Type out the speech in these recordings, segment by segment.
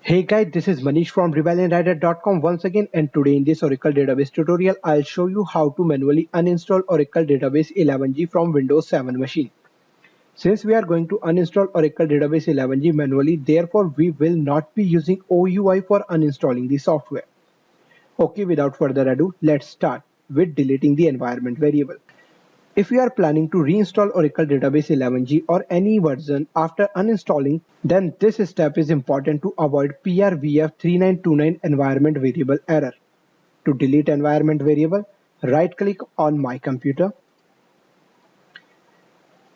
Hey guys, this is Manish from RebellionRider.com once again, and today in this Oracle database tutorial, I'll show you how to manually uninstall Oracle Database 11G from Windows 7 machine. Since we are going to uninstall Oracle Database 11G manually, therefore we will not be using OUI for uninstalling the software. Okay, without further ado, let's start with deleting the environment variable. If you are planning to reinstall Oracle Database 11G or any version after uninstalling, then this step is important to avoid PRVF3929 environment variable error. To delete environment variable, right-click on My Computer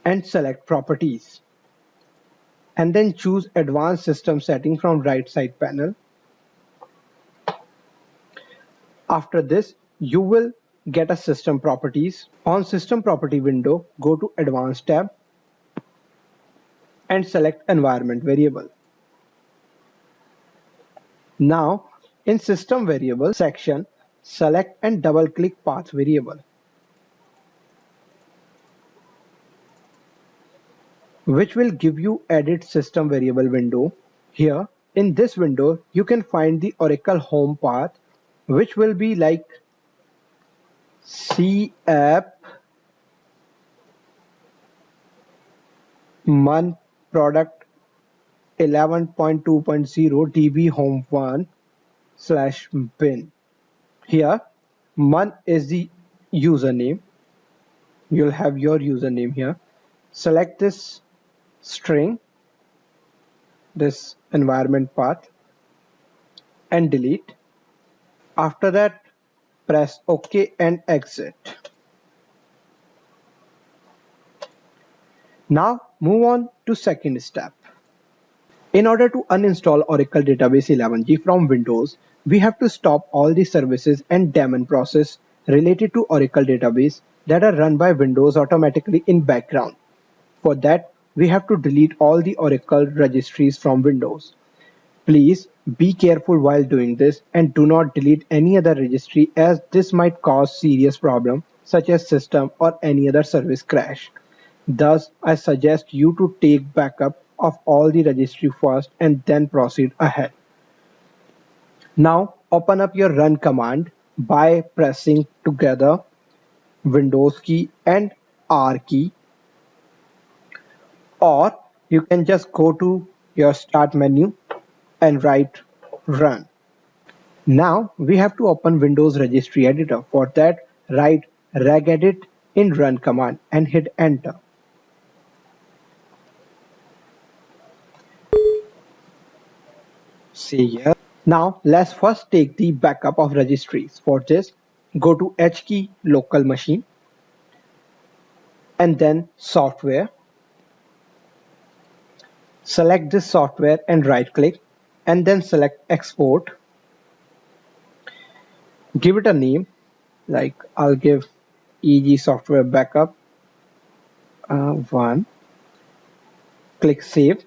and select Properties. And then choose Advanced System Setting from right side panel. After this, you will get a System Properties. On System Property window, go to Advanced tab and select environment variable. Now in system variable section, select and double click path variable, which will give you edit system variable window. Here in this window you can find the Oracle home path, which will be like CAP mon product 11.2.0 db home 1/bin. Here mon is the username. You'll have your username here. Select this string, this environment path, and delete. After that, press OK and exit. Now move on to second step. In order to uninstall Oracle Database 11G from Windows, we have to stop all the services and daemon process related to Oracle Database that are run by Windows automatically in background. For that, we have to delete all the Oracle registries from Windows. Please be careful while doing this and do not delete any other registry, as this might cause serious problem such as system or any other service crash. Thus, I suggest you to take backup of all the registry first and then proceed ahead. Now open up your run command by pressing together Windows key and R key, or you can just go to your start menu and write run. Now we have to open Windows Registry Editor. For that, write regedit in run command and hit enter. See here. Now let's first take the backup of registries. For this, go to H key local machine and then software. Select this software and right click and then select export. Give it a name, like I'll give EG software backup 1. Click save.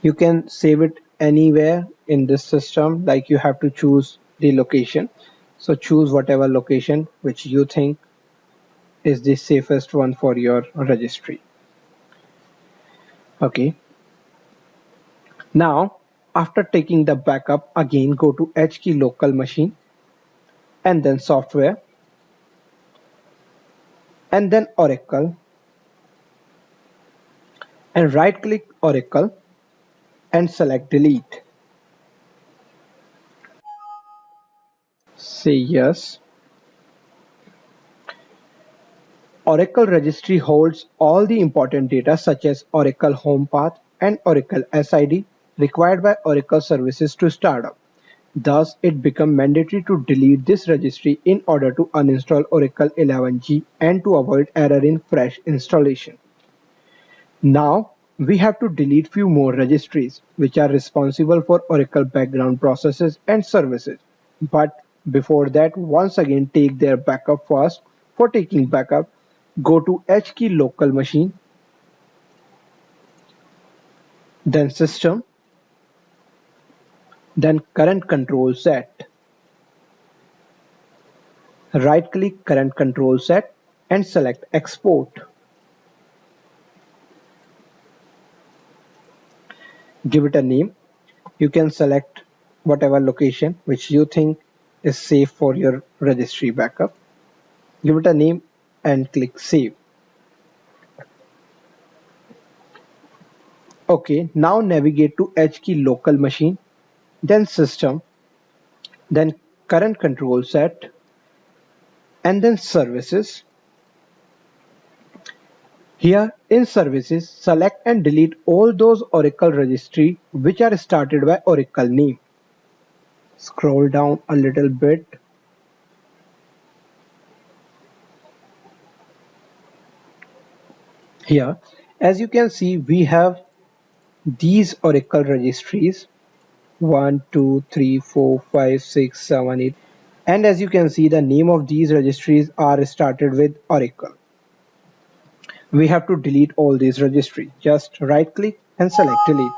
You can save it anywhere in this system, like you have to choose the location. So choose whatever location which you think is the safest one for your registry. Okay. Now after taking the backup, again go to H key local machine and then software and then Oracle, and right click Oracle and select delete. Say yes. Oracle registry holds all the important data such as Oracle home path and Oracle SID required by Oracle services to start up. Thus, it becomes mandatory to delete this registry in order to uninstall Oracle 11G and to avoid error in fresh installation. Now, we have to delete few more registries which are responsible for Oracle background processes and services. But before that, once again take their backup first. For taking backup, go to H key local machine, then system, then current control set. Right click current control set and select export. Give it a name. You can select whatever location which you think is safe for your registry backup. Give it a name and click save. Okay, now navigate to HKey local machine, then system, then current control set, and then services. Here in services, select and delete all those Oracle registry which are started by Oracle name. Scroll down a little bit. Here, as you can see, we have these Oracle registries 1, 2, 3, 4, 5, 6, 7, 8, and as you can see, the name of these registries are started with Oracle. We have to delete all these registries. Just right click and select delete.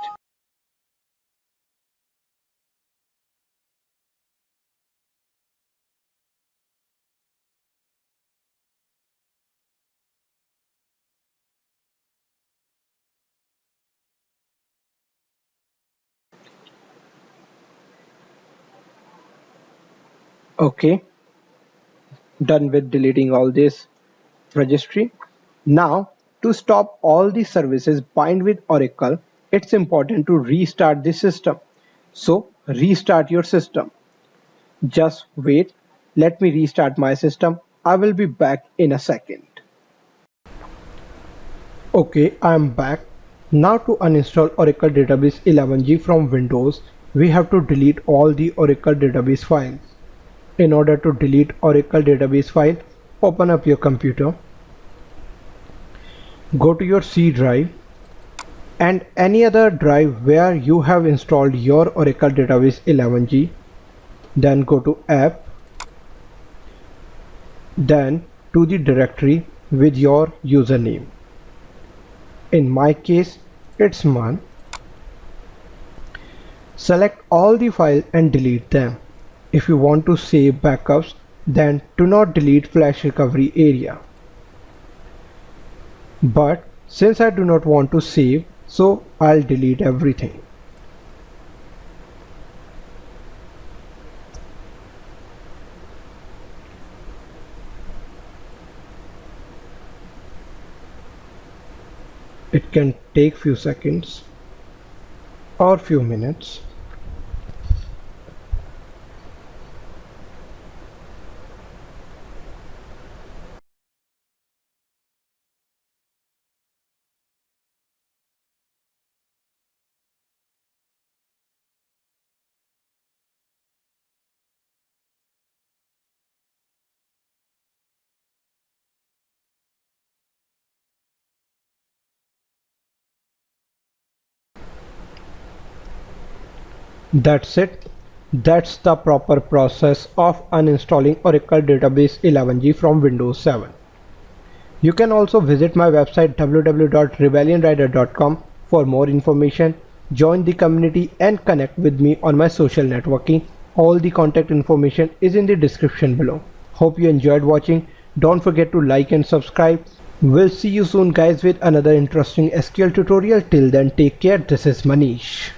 Okay, done with deleting all this registry. Now, to stop all the services bind with Oracle, it's important to restart the system. So restart your system. Just wait. Let me restart my system. I will be back in a second. Okay, I am back. Now to uninstall Oracle Database 11g from Windows, we have to delete all the Oracle database files. In order to delete Oracle database file, open up your computer. Go to your C drive and any other drive where you have installed your Oracle Database 11g. Then go to App, then to the directory with your username. In my case, it's MAN. Select all the files and delete them. If you want to save backups, then do not delete flash recovery area. But since I do not want to save, so I'll delete everything. It can take few seconds or few minutes. That's it. That's the proper process of uninstalling Oracle Database 11g from Windows 7. You can also visit my website www.rebellionrider.com for more information, join the community and connect with me on my social networking. All the contact information is in the description below. Hope you enjoyed watching. Don't forget to like and subscribe. We'll see you soon guys with another interesting SQL tutorial. Till then, take care. This is Manish.